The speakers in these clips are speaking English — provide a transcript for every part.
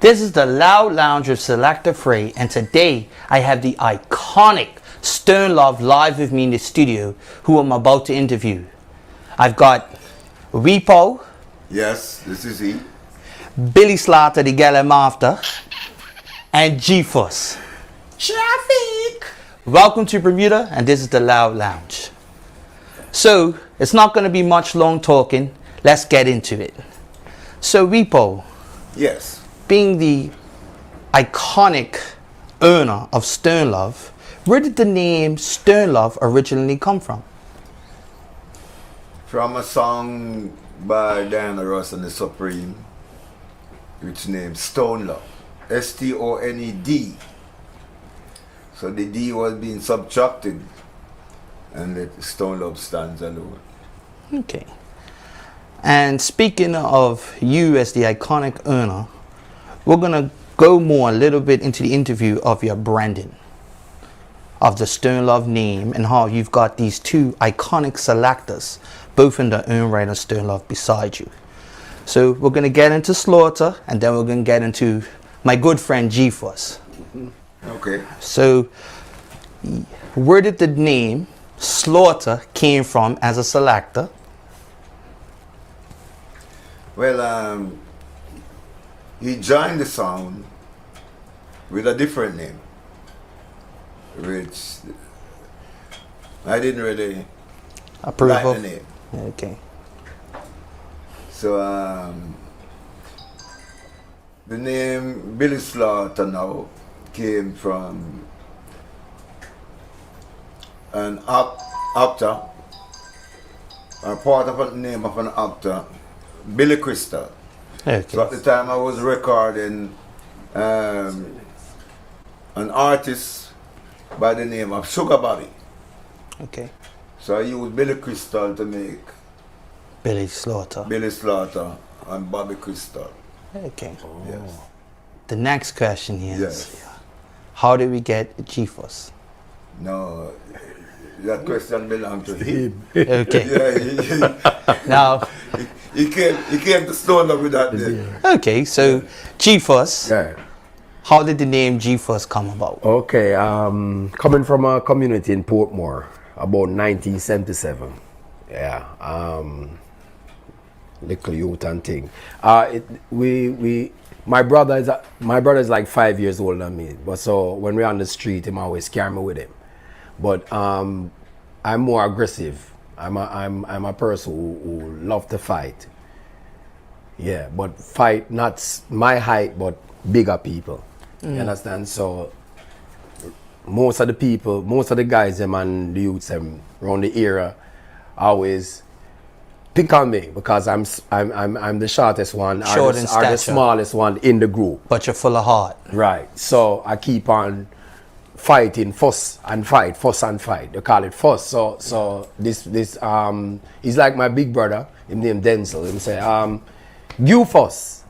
This is the Loud Lounge with Selector Frey, and today I have the iconic Stern Love live with me in the studio, who I'm about to interview. I've got Repo. Yes, this is he. Billy Slaughter, the gal I'm after, and G-Force. Traffic! Welcome to Bermuda, and this is the Loud Lounge. So, it's not going to be much long talking. Let's get into it. So, Repo. Yes. Being the iconic owner of Stern Love, where did the name Stern Love originally come from? From a song by Diana Ross and the Supreme, which named Stone Love. S-T-O-N-E-D. So the D was being subtracted, and the Stone Love stands alone. Okay. And speaking of you as the iconic owner, we're going to go a little bit into the interview of your branding of the Stern Love name and how you've got these two iconic selectors, both in their own right of Stern Love beside you. So we're going to get into Slaughter, and then we're going to get into my good friend G-Force. Okay. So where did the name Slaughter came from as a selector? Well, he joined the sound with a different name, which I didn't really Approve like of? the name. Okay. So the name Billy Slaughter now came from an actor, or part of the name of an actor, Billy Crystal. Okay. So at the time I was recording an artist by the name of Sugar Bobby. Okay. So I used Billy Crystal to make Billy Slaughter. Billy Slaughter and Bobby Crystal. Okay. Yes. The next question is, Yes. how did we get G-Force? No, that question belongs to him. Okay. Yeah, Now, he came to Stone Love with that name. okay, so G-Force, Yeah. how did the name G-Force come about? Okay. Coming from a community in Portmore about 1977. Yeah. Little youth and thing. My brother is like 5 years older than me. But so when we're on the street, him always carry me with him. But I'm more aggressive. I'm a person who love to fight. Yeah, but fight not my height, but bigger people. You understand? So most of the guys them and the youths them around the era always pick on me because I'm the shortest one, Short in or the stature. smallest one in the group. But you're full of heart. Right. So I keep on fighting, fuss and fight. They call it fuss. So this he's like my big brother. His name Denzel. He say, G-Force.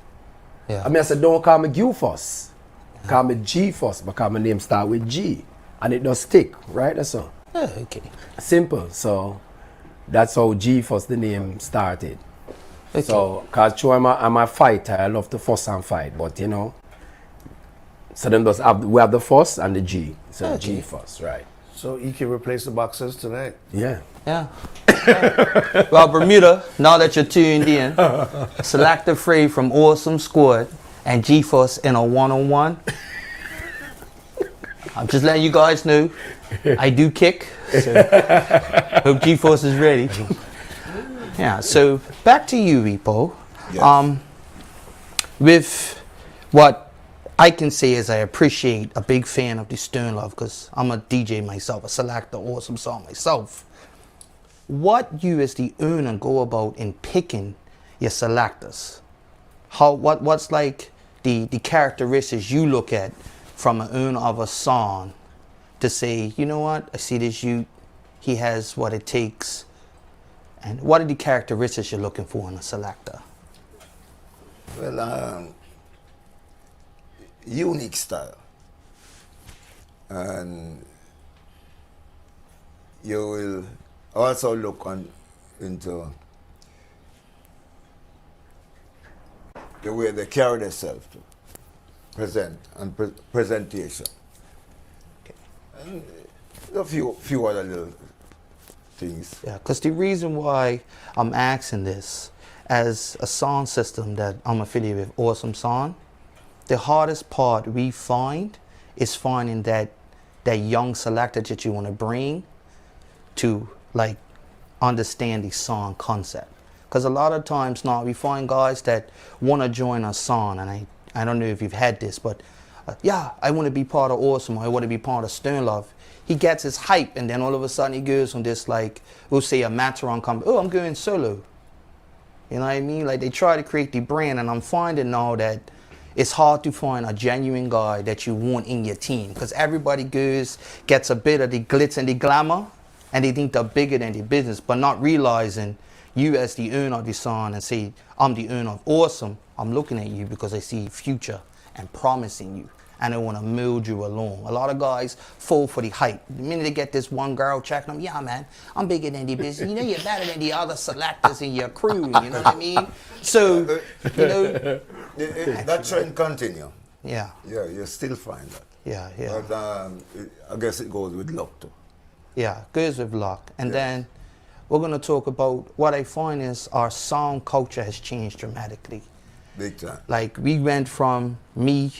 Yeah. I said, don't call me G-Force. Call me G-Force because my name start with G. And it does stick, right? That's all. Oh, okay. Simple. So that's how G-Force the name started. Okay. So, cause I'm a fighter, I love to fuss and fight, but you know, so then we have the fuss and the G, so Okay. G-Force, right? So you can replace the boxers tonight. Yeah. Yeah. Well, Bermuda, now that you're tuned in, Selector Frey from Awesome Squad and G-Force in a one-on-one. I'm just letting you guys know, I do kick. So hope G-Force is ready. Yeah, so back to you, Repo. Yes. With what I can say is I appreciate a big fan of the Stern Love because I'm a DJ myself, a selector, awesome song myself. What you as the owner go about in picking your selectors? What's like the characteristics you look at from an owner of a song to say, you know what, I see this youth, he has what it takes. And what are the characteristics you're looking for in a selector? Well, unique style. And you will also look into the way they carry themselves too. present and presentation. And a few other little things. Yeah, because the reason why I'm asking this, as a sound system that I'm affiliated with, Awesome Sound, the hardest part we find is finding that young selector that you want to bring to like understand the song concept. Because a lot of times now we find guys that want to join a song, and I don't know if you've had this, but yeah, I want to be part of Awesome, or I want to be part of Stern Love. He gets his hype, and then all of a sudden he goes on this, like, we'll say a Matron company, oh, I'm going solo. You know what I mean? Like, they try to create the brand, and I'm finding now that it's hard to find a genuine guy that you want in your team, because everybody gets a bit of the glitz and the glamour, and they think they're bigger than the business, but not realizing you as the owner of the song and say, I'm the owner of Awesome, I'm looking at you because I see future and promising you, and I want to mold you along. A lot of guys fall for the hype. The minute they get this one girl checking them, yeah, man, I'm bigger than the business. You know, you're better than the other selectors in your crew. You know what I mean? So, you know, that trend continue. yeah, Yeah, you still find that. yeah, yeah, But I guess it goes with luck too. yeah. Goes with luck. And Yes. then we're gonna talk about what I find is our sound culture has changed dramatically. Big time. Like, we went from me,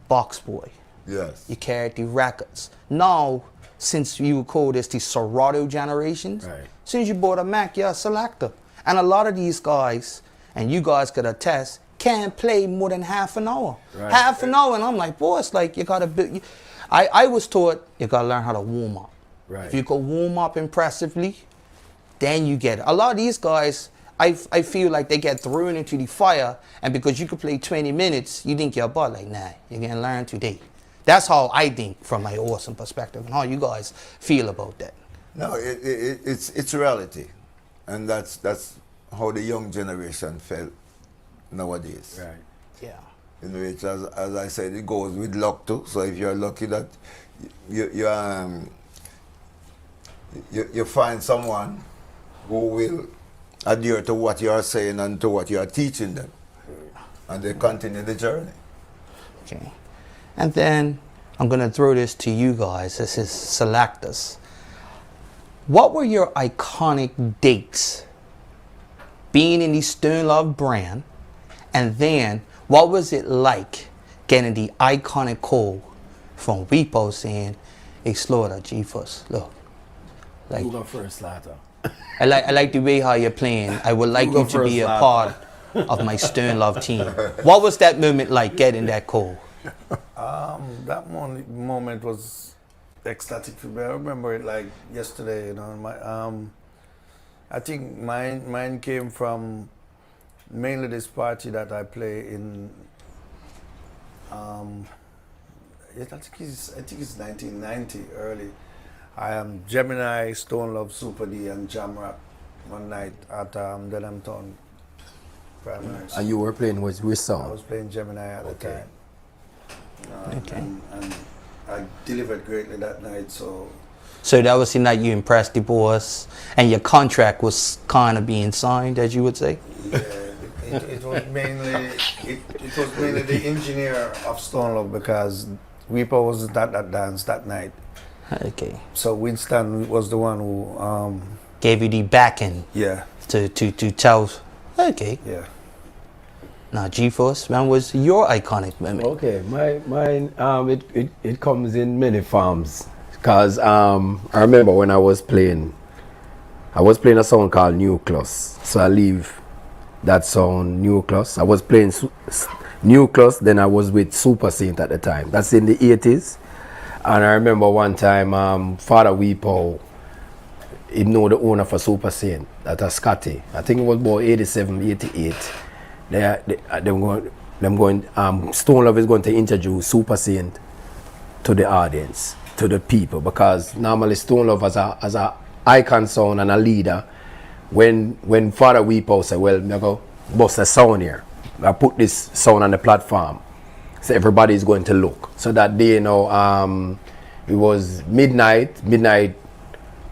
box boy. Yes. You carried the records. Now, since you would call this the Serato generations, Right. as soon as you bought a Mac, you're a selector. And a lot of these guys, and you guys could attest, can't play more than half an hour. Right. Half an hour, and I'm like, boy, it's like you gotta build. I was taught you gotta learn how to warm up. Right. If you could warm up impressively, then you get it. A lot of these guys, I feel like they get thrown into the fire, and because you could play 20 minutes, you think you're a butt. Like, nah, you're gonna learn today. That's how I think from my Awesome perspective, and how you guys feel about that. No, it's reality, and that's how the young generation felt nowadays. Right. Yeah. In which, as I said, it goes with luck too. So if you're lucky that you find someone who will adhere to what you are saying and to what you are teaching them, and they continue the journey. Okay. And then I'm gonna throw this to you guys. This is selectors. What were your iconic dates being in the Stern Love brand? And then what was it like getting the iconic call from Repo saying, hey, Slaughter, G-Force, look. Like, You go first, Slaughter. I like the way how you're playing. I would like You you go to be first, a lad. part of my Stern Love team. What was that moment like, getting that call? That moment was ecstatic for me. I remember it like yesterday. You know, I think mine came from mainly this party that I play in. I think it's 1990 early. I am Gemini, Stone Love, Super D, and Jamrock one night at Denham Town Primary. And you were playing with which I song? was playing Gemini at the Okay. time. Okay. And I delivered greatly that night, so So that was the night you impressed the boss, and your contract was kind of being signed, as you would say. yeah, it was mainly it was mainly the engineer of Stone Love, because Reaper wasn't at that dance that night. Okay. So Winston was the one who Gave you the backing yeah, to tell. Okay. yeah. Now, G-Force, when was your iconic moment? Okay, mine it comes in many forms. Cause I remember when I was playing a song called Nucleus. So I leave that song Nucleus. I was playing Nucleus, then I was with Super Saint at the time. That's in the 80s. And I remember one time Father Weepow, he know the owner for Super Saint, that was Scotty. I think it was about 87, 88. Stone Love is going to introduce Super Saint to the audience, to the people, because normally Stone Love as a icon sound and a leader, when Father Weepow say, well, I'm go bust a sound here, I put this sound on the platform, so everybody is going to look. So that day, you know, it was midnight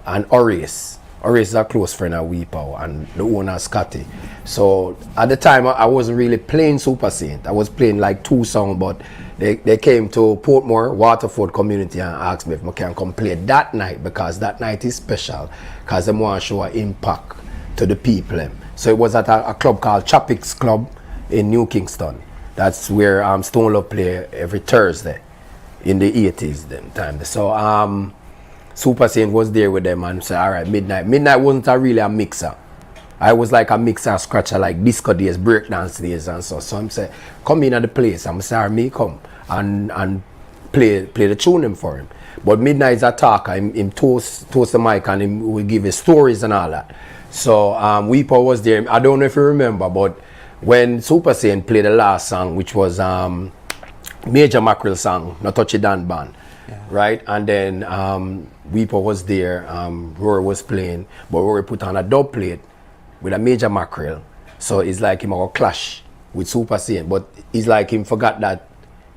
and Horace Horace is a close friend of Weepow and the owner Scotty. So at the time I wasn't really playing Super Saint. I was playing like 2 songs, but they came to Portmore, Waterford community and asked me if I can come play that night, because that night is special because they want to show an impact to the people. So it was at a club called Chappick's Club in New Kingston. That's where Stone Love play every Thursday in the 80s them time. So Super Saint was there with them and said, all right, Midnight. Midnight wasn't really a mixer. I was like a mixer, scratcher, like disco days, breakdance days and so. So I'm saying, come in at the place. I'm sorry, me come and play the tune him for him. But Midnight's a talker. Him toast the mic and him will give his stories and all that. So Weepow was there. I don't know if you remember, but when Super Saint played the last song, which was Major Mackerel song, No Touchy Dan Band, right? And then Weepow was there, Rory was playing, but Rory put on a dub plate with a Major Mackerel. So it's like him a clash with Super Saint, but it's like him forgot that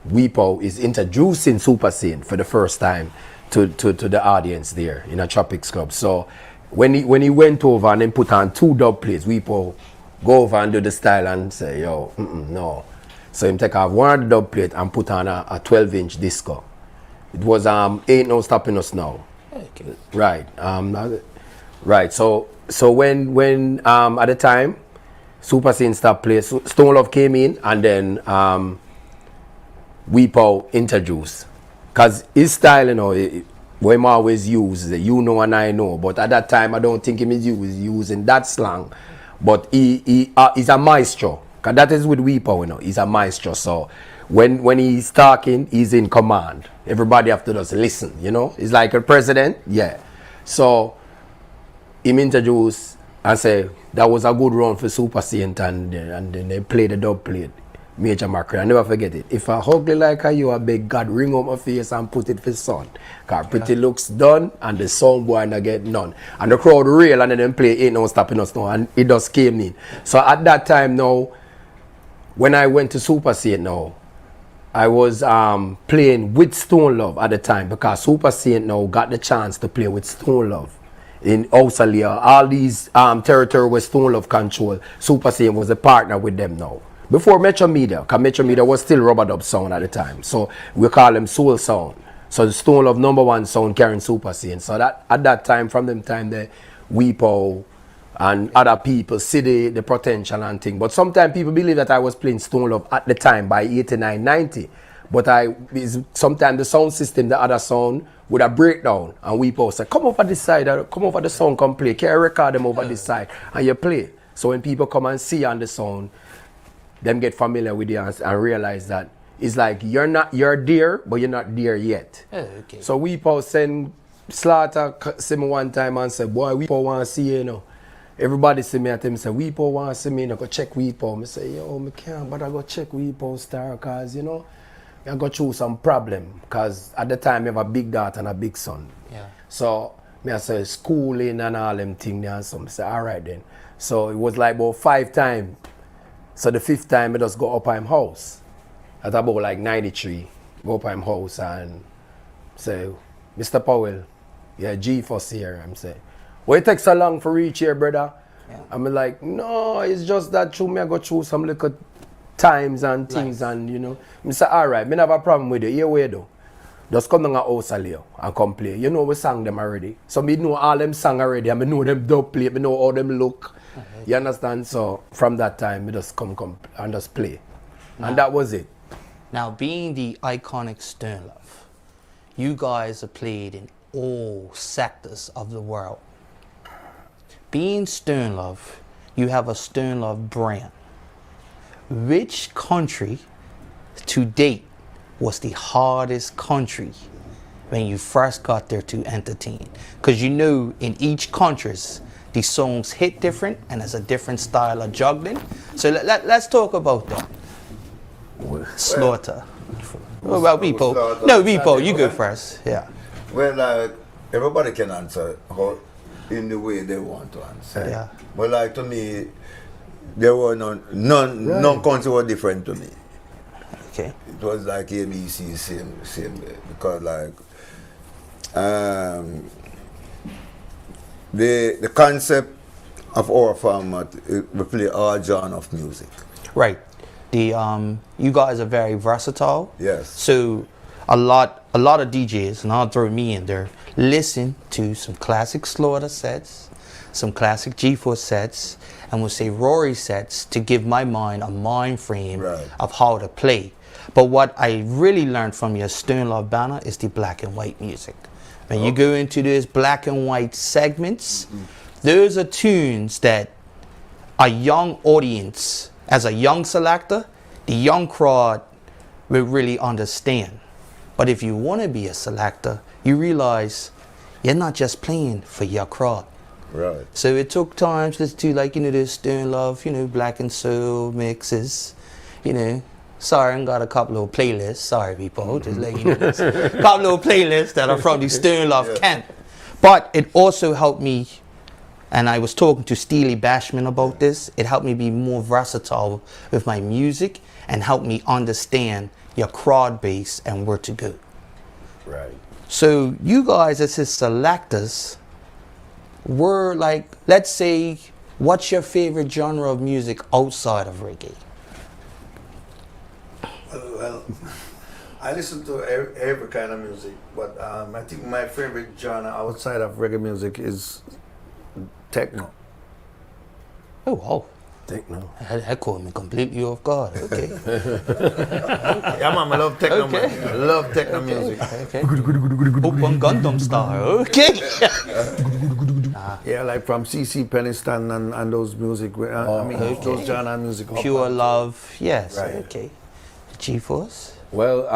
Weepow is introducing Super Saint for the first time to the audience there in a Tropics Club. So when he went over and then put on 2 dub plates, Weepow go over and do the style and say, yo, no. So him take off one of the dub plate and put on a 12-inch disco. It was Ain't No Stopping Us Now. Okay. Right. Right. So when at the time Super Saint stopped playing, Stone Love came in and then Weepow introduced. Cause his style, you know, what him always use, you know and I know. But at that time I don't think him is using that slang. But he's a maestro. Cause that is with Weepow, you know. He's a maestro. So when he's talking, he's in command. Everybody have to just listen, you know. He's like a president, yeah. So him introduce and say that was a good run for Super Saint, and then they play the dub plate, Major Mackerel. I never forget it. If I ugly like you, I beg God ring up my face and put it for son. Cause pretty looks done and the sound boy not get none. And the crowd real and then them play Ain't No Stopping Us Now, and it just came in. So at that time now, when I went to Super Saint now, I was playing with Stone Love at the time, because Super Saint now got the chance to play with Stone Love in Australia. All these territory where Stone Love control, Super Saint was a partner with them now. Before Metro Media, because Metro Media was still rubber dub sound at the time. So we call them Soul Sound. So the Stone Love #1 sound carrying Super Saint. So that at that time, from them time, the Weepow and other people see the potential and thing. But sometimes people believe that I was playing Stone Love at the time by 89, 90. But sometimes the sound system, the other sound, would have breakdown. And Weepow say, come over this side, come over the sound, come play. Can you record them over this side? And you play. So when people come and see on the sound, them get familiar with you and realize that it's like you're there, but you're not there yet. Oh, okay. So Weepow send Slaughter see me one time and say, boy, Weepow want to see you know. Everybody see me at him and say, Weepow want to see me, you know, go check Weepow. I say, yo, I can't, but I go check Weepow star, because, you know, I go through some problem, because at the time I have a big daughter and a big son. Yeah. So me I say schooling and all them things and some. I say, all right then. So it was like about 5 times. So the 5th time I just go up at him house. At about like 93, go up at him house and say, Mr. Powell, yeah, G first here. I'm saying, why it takes so long for reach here, brother? Yeah. I'm like, no, it's just that through me I go through some little times and things, and you know. I say, all right, me have a problem with you. Here we do. Just come down a house and come play. You know we sang them already. So me know all them song already, and me know them dub play, me know how them look. You understand? So from that time, we just come and just play. And that was it. Now, being the iconic Stone Love, you guys have played in all sectors of the world. Being Stone Love, you have a Stone Love brand. Which country to date was the hardest country when you first got there to entertain? Because you know in each country, the songs hit different and there's a different style of juggling. So let's talk about that. Slaughter. Well, Weepow. No, Weepow, you go first. Yeah. Well, like, everybody can answer in the way they want to answer. Yeah. But like to me, there were none country were different to me. Okay. It was like ABC, same way. Because like, the concept of our format, we play all genre of music. Right. The you guys are very versatile. Yes. So a lot of DJs, and I'll throw me in there, listen to some classic Slaughter sets, some classic G-Force sets, and we'll say Rory sets to give my mind a mind frame Right. of how to play. But what I really learned from your Stone Love banner is the black and white music. When you go into those black and white segments, those are tunes that a young audience, as a young selector, the young crowd will really understand. But if you want to be a selector, you realize you're not just playing for your crowd. Right. So it took time to do, like, this Stone Love, black and soul mixes, Sorry, I got a couple of playlists. Sorry, people, just letting you know this. Couple of playlists that are from the Stone Love camp. But it also helped me, and I was talking to Steely Bashman about this, it helped me be more versatile with my music and helped me understand your crowd base and where to go. Right. So you guys as his selectors were like, let's say, what's your favorite genre of music outside of reggae? Well, I listen to every kind of music, but I think my favorite genre outside of reggae music is techno. Oh, wow. Techno. That caught me completely off guard. Okay. Yeah, man, I love techno, Okay. man. I love techno music. Okay. Open Gundam style. Okay. Yeah, like from CC Peniston and those music. Those genre music. Pure Love. Yes. Right. Okay. G-Force. Well,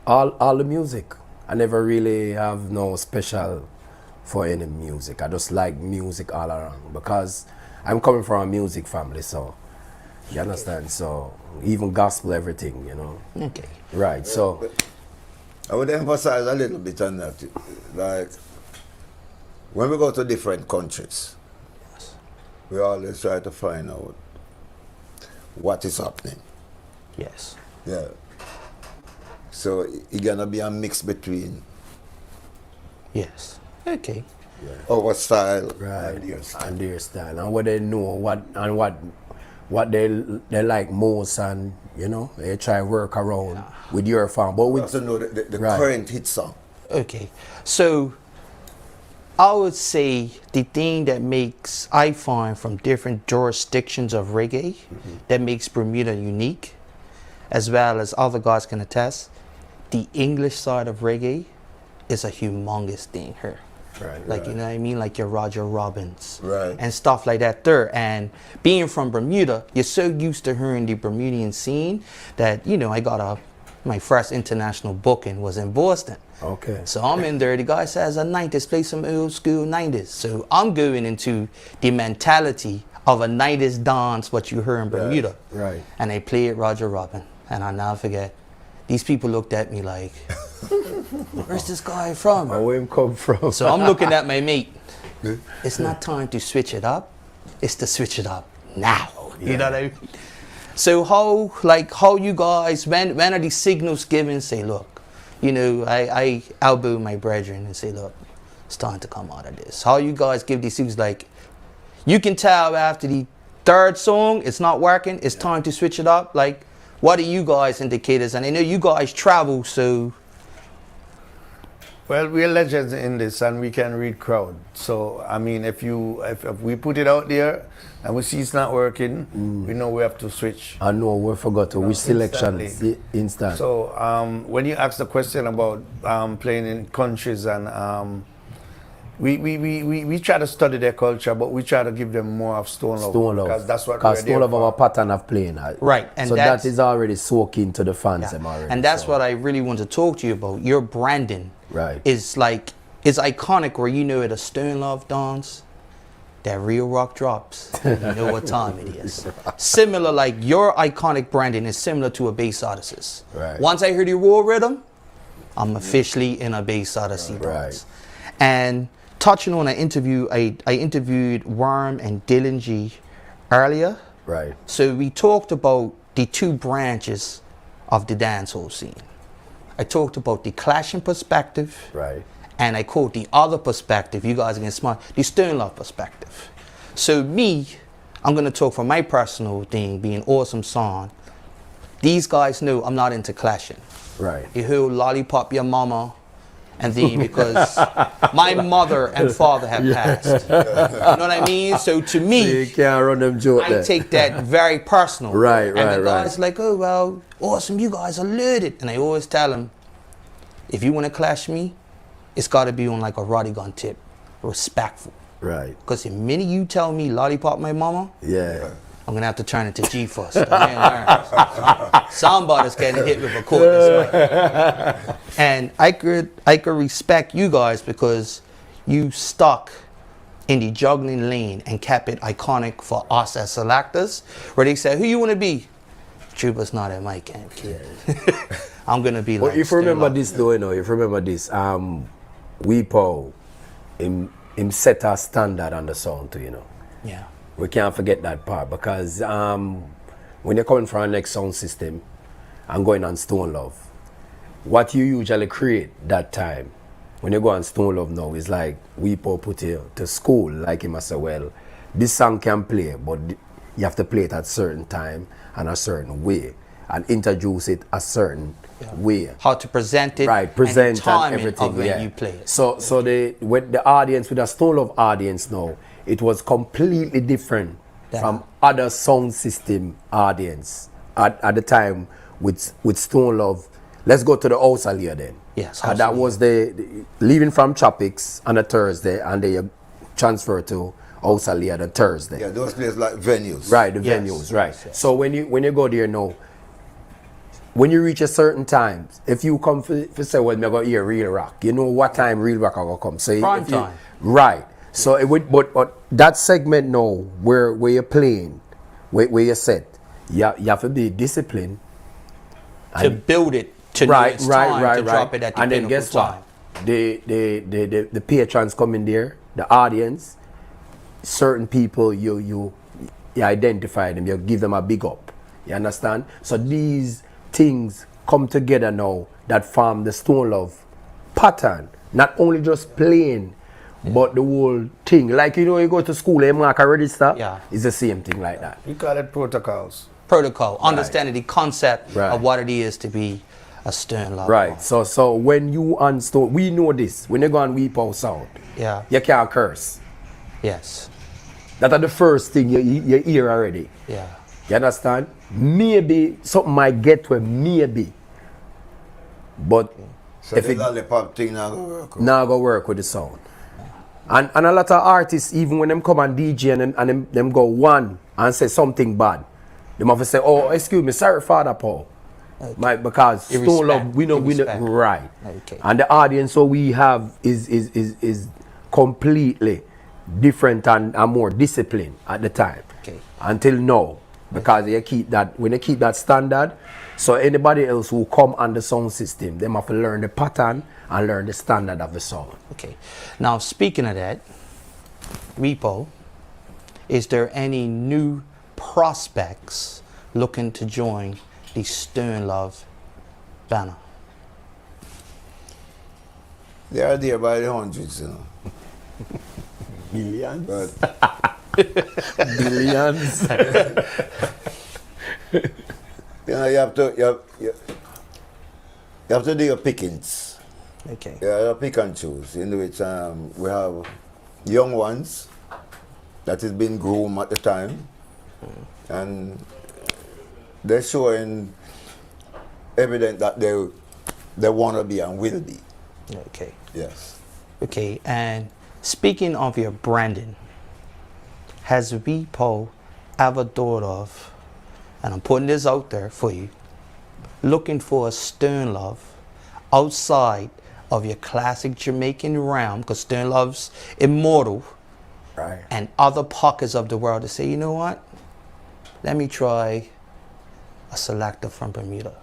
all the music. I never really have no special for any music. I just like music all around because I'm coming from a music family, so you understand. So even gospel, everything, Okay. Right. So I would emphasize a little bit on that. Like, when we go to different countries, we always try to find out what is happening. Yes. Yeah. So it's gonna be a mix between Yes. Okay. our style right, and your style. and their style and what they know, what they like most, and they try work around with your farm. But We with also know the Right. current hit song. Okay. So I would say the thing that I find from different jurisdictions of reggae that makes Bermuda unique, as well as other guys can attest, the English side of reggae is a humongous thing here. right, Like, you know what I mean? Like your Roger Robbins. Right. And stuff like that there. And being from Bermuda, you're so used to hearing the Bermudian scene that, I got my first international booking was in Boston. okay, So I'm in there, the guy says, a 90s, play some old school 90s. So I'm going into the mentality of a 90s dance, what you hear in Bermuda. right. And they play it Roger Robin. And I'll never forget, these people looked at me like, where's this guy from? Where him come from? So I'm looking at my mate. It's not time to switch it up. It's to switch it up now. You know what I mean? So how you guys, when are these signals given? Say, look, I elbow my brethren and say, look, it's time to come out of this. How you guys give these signals? Like, you can tell after the third song, it's not working. It's time to switch it up. Like, what are you guys indicators? And I know you guys travel, so. Well, we're legends in this, and we can read crowd. So, if we put it out there and we see it's not working, we know we have to switch. I know we forgot to which selection instantly. instant. So, when you ask the question about playing in countries, and we try to study their culture, but we try to give them more of Stone Love. Stone Love. Because that's what Because we're there Stone Love for. our pattern of playing. Right, and so that's- that is already soaking to the fans. Them already, And that's so. what I really want to talk to you about. Your branding Right. is iconic, where at a Stone Love dance, that real rock drops. You know what time it is. Similar, like your iconic branding is similar to a bass Odyssey. Right. Once I hear the raw rhythm, I'm officially in a bass Odyssey dance. Right. And touching on an interview, I interviewed Worm and Dylan G earlier. Right. So we talked about the two branches of the dancehall scene. I talked about the clashing perspective Right. and I quote the other perspective. You guys are getting smart. The Stern Love perspective. So me, I'm gonna talk from my personal thing, being awesome song. These guys know I'm not into clashing. Right. You hear lollipop your mama, and then because my mother and father have passed. You know what I mean? So to me, You can't run them joke I there. take that very personal. Right, and right, the right. guys like, oh, well, awesome, you guys are loaded. And I always tell them, if you want to clash me, it's got to be on like a Roddy gun tip, respectful. Right. Because the minute you tell me lollipop my mama, Yeah. I'm going to have to turn it to G first. Somebody's getting hit with a cordless mic. And I could respect you guys because you stuck in the juggling lane and kept it iconic for us as selectors, where they said, who you want to be? Trouba's not at my camp, kid. I'm going to be But like if you remember Stern Love. this though, you know, if you remember this, we Powell, him set a standard on the sound too, you know. Yeah. We can't forget that part because when you're coming from our next sound system and going on Stone Love, what you usually create that time when you go on Stone Love now is like we put you to school, like him I say, well, this song can play, but you have to play it at a certain time and a certain way and introduce it a certain way. How to present it, Right, present and the timing and everything. of when Yeah. you play it. So with the audience, with the Stone Love audience now, it was completely different from other sound system audience at the time with Stone Love. Let's go to the House of Lear then. Yes, And that was the leaving from Tropics on a Thursday, and they transfer to House of Lear the Thursday. Yeah, those places like venues. Right, the Yes, venues, right. yes. So when you go there now, when you reach a certain time, if you come for say, well, me go hear real rock, you know what time real rock are gonna come. So Prime if you, time. right. So it would, but that segment now where you're playing, where you're set, you have to be disciplined. To build it to know it's time to drop it at the And then pinnacle guess time. what? The patrons come in there, the audience, certain people you identify them, you give them a big up. You understand? So these things come together now that form the Stone Love pattern. Not only just playing, but the whole thing. Like you go to school and mark a register, Yeah. it's the same thing like that. We call it protocols. Protocol, understanding the concept Right. of what it is to be a Stern Love. Right. So when you on Stone, we know this. When you go on Weep Out Sound, Yeah. you can't curse. Yes. That's the first thing you hear already. Yeah. You understand? Maybe something might get to him, maybe. But So if the it lollipop thing now go work. now go work with the sound. And a lot of artists, even when them come on DJ and them go one and say something bad, them have to say, oh, excuse me, sorry, Father Paul. Because Irrespect- Stone Love, we know, irrespect. right. Okay. And the audience so we have is completely different and more disciplined at the time. Okay. Until now. Because when they keep that standard, so anybody else who come on the sound system, they have to learn the pattern and learn the standard of the sound. Okay. Now, speaking of that, Repo, is there any new prospects looking to join the Stern Love banner? They are there by the hundreds, you know. Millions. But Billions. you know, you have to do your pickings. Okay. Yeah, pick and choose. In which we have young ones that is being groomed at the time, and they're showing evident that they want to be and will be. Okay. Yes. Okay. And speaking of your branding, has Repo ever thought of, and I'm putting this out there for you, looking for a Stern Love outside of your classic Jamaican realm, because Stern Love's immortal, Right. and other pockets of the world to say, you know what? Let me try a selector from Bermuda.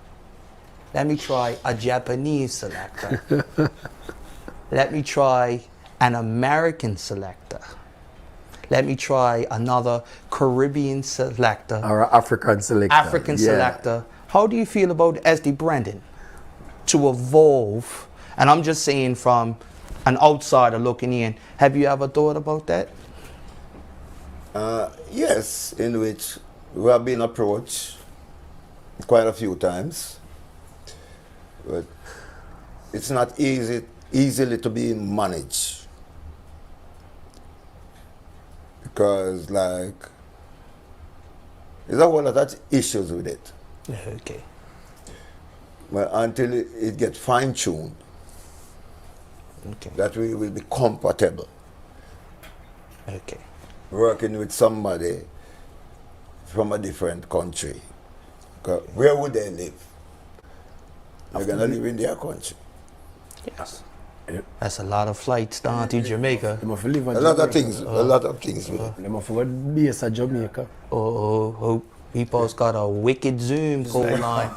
Let me try a Japanese selector. Let me try an American selector. Let me try another Caribbean selector, Or African selector. African Yeah. selector. How do you feel about SD Brandon to evolve? And I'm just saying from an outsider looking in. Have you ever thought about that? Yes, in which we have been approached quite a few times, but it's not easily to be managed, because like there's a whole lot of issues with it. Okay. But until it gets fine-tuned, Okay. that we will be comfortable Okay. working with somebody from a different country. 'Cause where would they live? They're gonna live in their country. Yes. That's a lot of flights down to Jamaica. They must live A in lot of Jamaica. things. A lot of things. They must go base at Jamaica. Oh, people's got a wicked Zoom going on.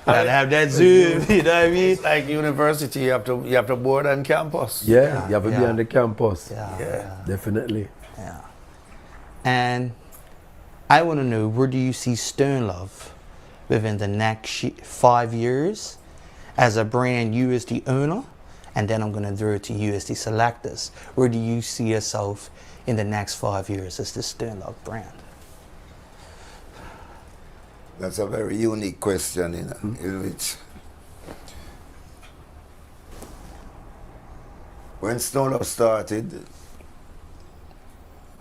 Gotta have that Zoom, you know what I mean? It's like university, you have to board on campus. Yeah, you have to be Yeah. on the campus. Yeah. Definitely. Yeah. And I want to know, where do you see Stone Love within the next 5 years as a brand? You as the owner, and then I'm going to throw it to you as the selectors. Where do you see yourself in the next 5 years as the Stone Love brand? That's a very unique question, you know, in which when Stone Love started,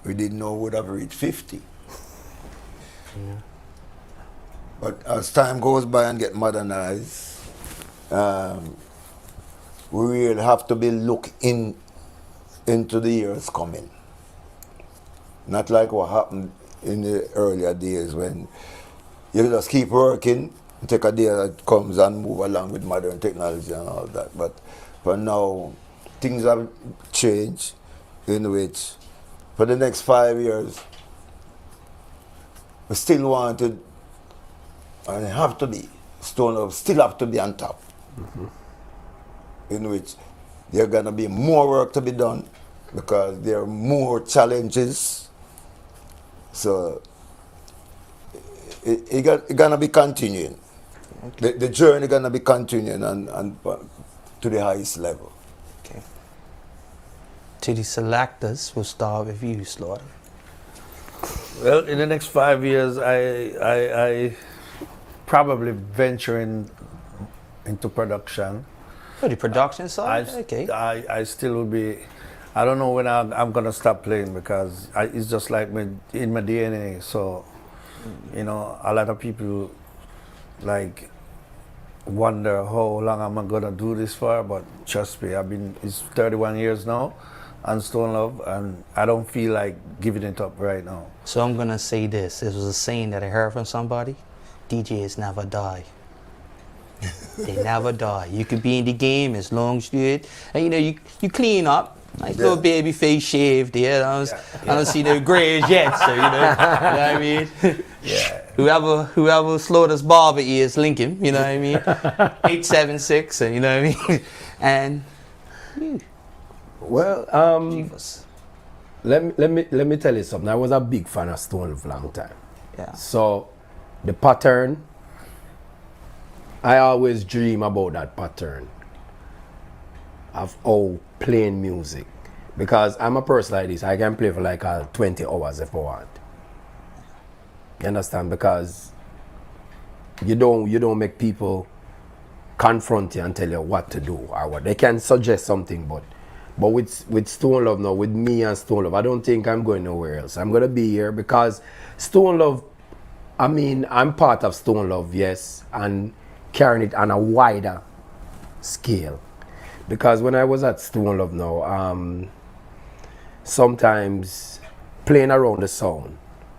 we didn't know we would have reached 50. But as time goes by and get modernized, we will have to be looking into the years coming. Not like what happened in the earlier days when you just keep working, take a day that comes and move along with modern technology and all that. But for now, things have changed, in which for the next 5 years, we still wanted, and it have to be, Stone Love still have to be on top. In which there are gonna be more work to be done because there are more challenges. So it's gonna be continuing. Okay. The journey gonna be continuing and to the highest level. Okay. To the selectors, we'll start with you, Slaughter. Well, in the next 5 years, I probably venture into production. For the production side? Okay. I still will be. I don't know when I'm gonna stop playing because it's just like in my DNA. So, you know, a lot of people like wonder how long am I gonna do this for. But trust me, it's 31 years now on Stone Love, and I don't feel like giving it up right now. So I'm gonna say this. This was a saying that I heard from somebody. DJs never die. They never die. You could be in the game as long as you and you know you clean up. Like little baby face shaved there. I don't see no grays yet, so you know what I mean? Yeah. Whoever Slaughter's barber is, link him, you know what I mean? 876, and you know what I mean? And Well, Jesus. let me tell you something. I was a big fan of Stone Love for a long time. Yeah. So the pattern, I always dream about that pattern of playing music, because I'm a person like this. I can play for like 20 hours if I want. You understand? Because you don't make people confront you and tell you what to do or what. They can suggest something, but with Stone Love now, with me and Stone Love, I don't think I'm going nowhere else. I'm gonna be here because Stone Love, I mean, I'm part of Stone Love, yes, and carrying it on a wider scale. Because when I was at Stone Love now, sometimes playing around the sound,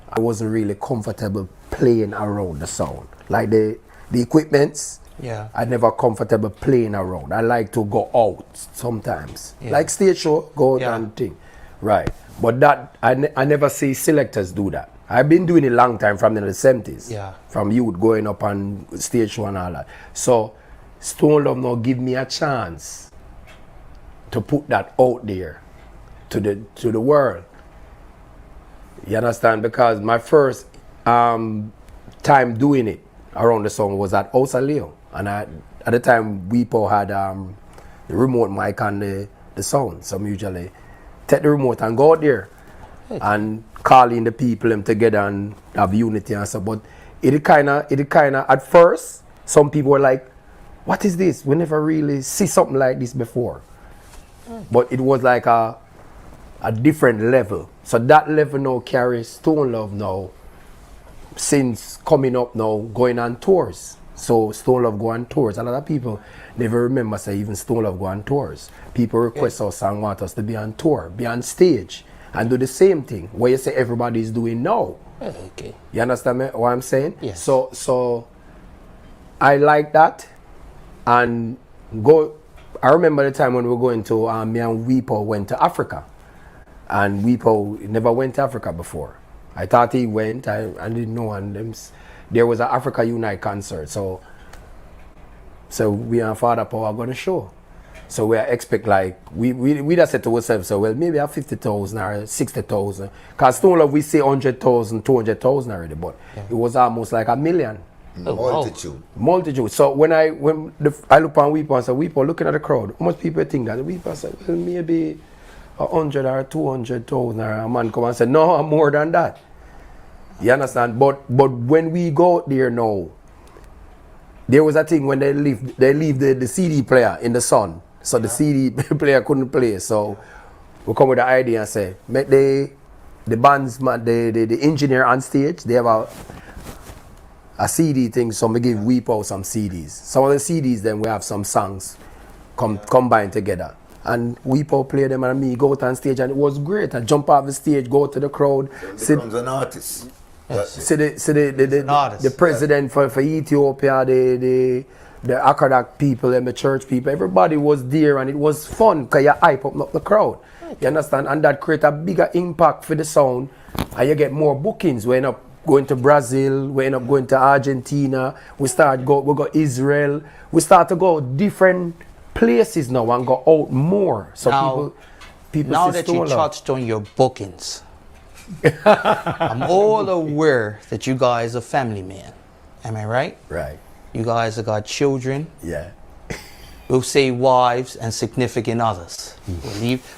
I wasn't really comfortable playing around the sound. Like the equipments, Yeah. I never comfortable playing around. I like to go out sometimes. Yeah. Like stage show, go out Yeah. and thing. Right. But that, I never see selectors do that. I've been doing it a long time from the 70s. Yeah. From youth going up on stage show and all that. So Stone Love now give me a chance to put that out there to the world. You understand? Because my first time doing it around the song was at Osa Leo. And at the time, WePo had the remote mic and the sound. So I usually take the remote and go out there and call in the people them together and have unity and stuff. But it kind of at first some people were like, what is this? We never really see something like this before. But it was like a different level. So that level now carries Stone Love now, since coming up now, going on tours. So Stone Love go on tours. A lot of people never remember say even Stone Love go on tours. People request us and want us to be on tour, be on stage, and do the same thing. What you say everybody is doing now. Okay. You understand me, what I'm saying? Yes. So I like that. And I remember the time when we were going to, me and Weepo went to Africa. And Weepo never went to Africa before. I thought he went, I didn't know. And there was an Africa Unite concert. So we and Father Powell are going to show. So we expect like, we just said to ourselves, so well, maybe have 50,000 or 60,000. Because Stone Love, we say 100,000, 200,000 already, but it was almost like 1 million. Multitude. So when I look on Weepo and said, Weepo, looking at the crowd, how much people think that? Weepo said, well, maybe 100 or 200,000. Or a man come and say, no, I'm more than that. You understand? But when we go out there now, there was a thing when they leave the CD player in the sun. So the CD player couldn't play. So we come with the idea and say, make the bands, the engineer on stage, they have a CD thing, so we give Weepo some CDs. Some of the CDs then we have some songs combined together. And Weepo play them and me go out on stage and it was great. I jump off the stage, go to the crowd. Becomes an artist. See the president for Ethiopia, the Akadak people and the church people, everybody was there and it was fun because you hype up the crowd. You understand? And that create a bigger impact for the sound and you get more bookings. We end up going to Brazil, we end up going to Argentina, we go Israel, we start to go different places now and go out more. So people now that you touched on your bookings, I'm all aware that you guys are family men. Am I right? Right. You guys have got children. Yeah. We'll say wives and significant others.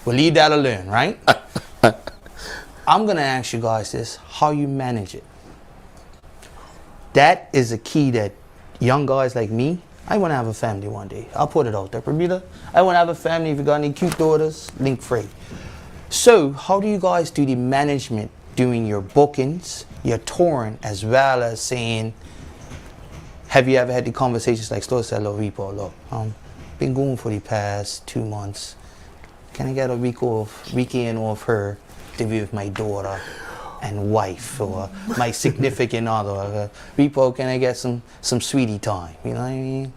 We'll leave that alone, right? I'm gonna ask you guys this: how you manage it? That is a key that young guys like me, I want to have a family one day. I'll put it out there. Bermuda, I want to have a family. If you got any cute daughters, link free. So how do you guys do the management doing your bookings, your touring, as well as saying, have you ever had the conversations like Slow said, look, Repo, look, been going for the past 2 months. Can I get a weekend off her to be with my daughter and wife or my significant other? Repo, can I get some sweetie time? You know what I mean?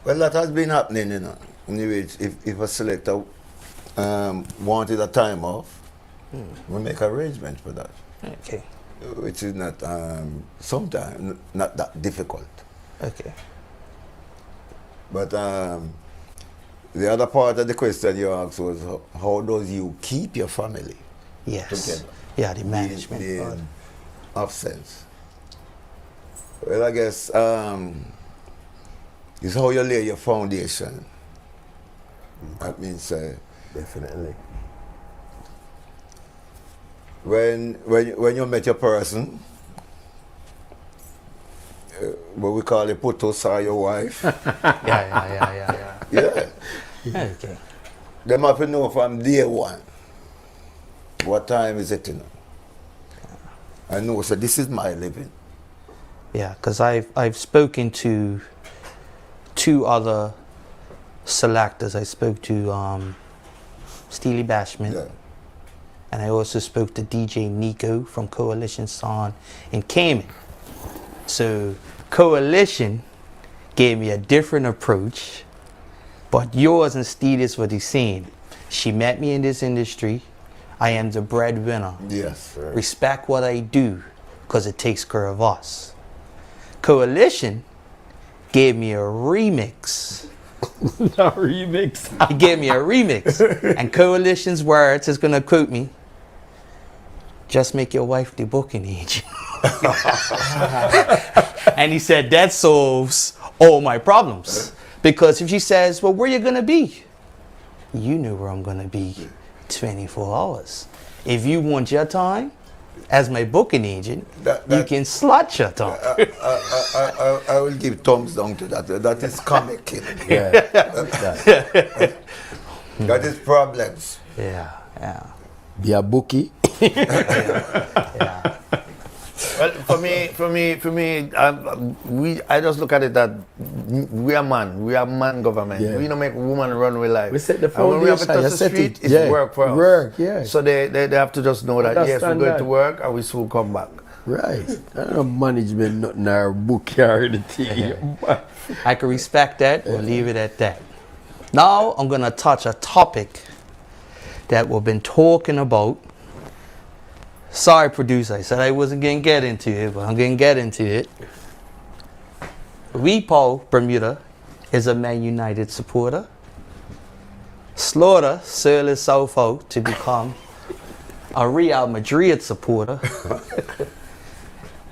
Well, that has been happening, you know. Anyway, if a selector wanted a time off, we make arrangements for that. Okay. Which is not, sometimes, not that difficult. Okay. But the other part of the question you asked was, how does you keep your family together? Yeah, the management. The absence. Well, I guess it's how you lay your foundation. That means definitely. When you met your person, what we call it, putos or your wife. Yeah. Okay. They have to know from day one, what time is it, you know? I know, so this is my living. Yeah, because I've spoken to 2 other selectors. I spoke to Steely Bashman. Yeah. And I also spoke to DJ Nico from Coalition Sound in Cayman. So Coalition gave me a different approach, but yours and Steely's what he's saying. She met me in this industry. I am the breadwinner. Yes. Right. Respect what I do, because it takes care of us. Coalition gave me a remix. A remix. He gave me a remix. And Coalition's words is going to quote me, just make your wife the booking agent. And he said that solves all my problems. Because if she says, well, where you going to be? You know where I'm going to be 24 hours. If you want your time, as my booking agent, you can slot your time. I will give thumbs down to that. That is comic. Yeah. That is problems. Yeah. Be a bookie. Well, for me, I just look at it that we are man government. Yeah. We don't make woman run with life. We set the And when we have to foundation, touch you the set street, it. it's Yeah. work for us. Work, yeah. So they have to just know that yes, we're Understand going that. to work and we soon come back. Right. I don't know management, nothing or book or anything. I can respect that. We'll leave it at that. Now I'm going to touch a topic that we've been talking about. Sorry, producer. I said I wasn't going to get into it, but I'm going to get into it. Repo Bermuda is a Man United supporter. Slaughter sold his self out to become a Real Madrid supporter.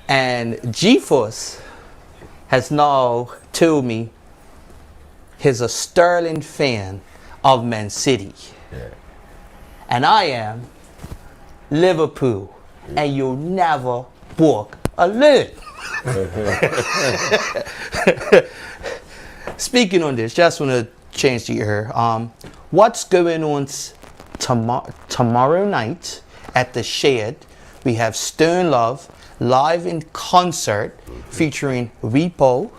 And G-Force has now told me he's a sterling fan of Man City. Yeah. And I am Liverpool, and you'll never walk alone. Speaking on this, just want to change the air. What's going on tomorrow night at the Shed? We have Stone Love live in concert featuring Repo,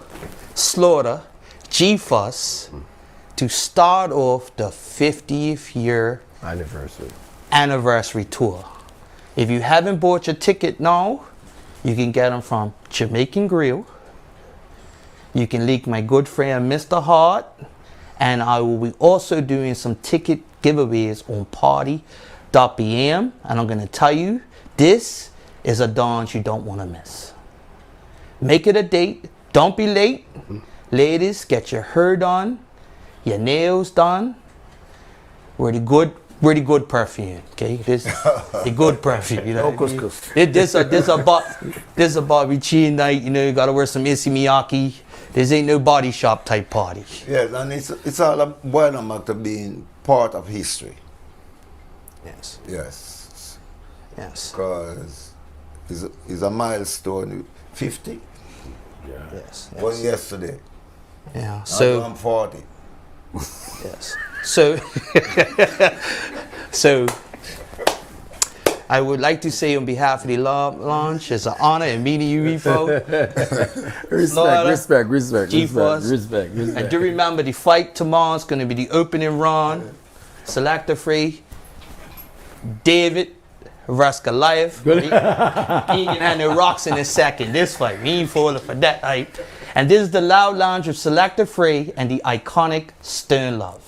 Slaughter, G-Fuss to start off the 50th year anniversary tour. If you haven't bought your ticket now, you can get them from Jamaican Grill. You can link my good friend Mr. Hart, and I will be also doing some ticket giveaways on party.bm. And I'm going to tell you, this is a dance you don't want to miss. Make it a date. Don't be late. Ladies, get your hair done, your nails done. We're the good perfume, okay? This the good perfume, you know. No couscous. This a barbecue night, you know. You gotta wear some Issey Miyake. This ain't no body shop type party. Yes, and it's all boiled down to being part of history. Yes. Yes, Yes. because it's a milestone. 50 Yes. was yesterday. Yeah. So So I'm 40. yes. So so I would like to say on behalf of the Love Lounge, it's an honor in meeting you, Repo. Respect. And do remember, the fight tomorrow is going to be the opening round. Selector free. David versus Goliath. He can have no rocks in his second. This fight, we ain't falling for that hype. And this is the Loud Lounge of Selector Free and the iconic Stern Love.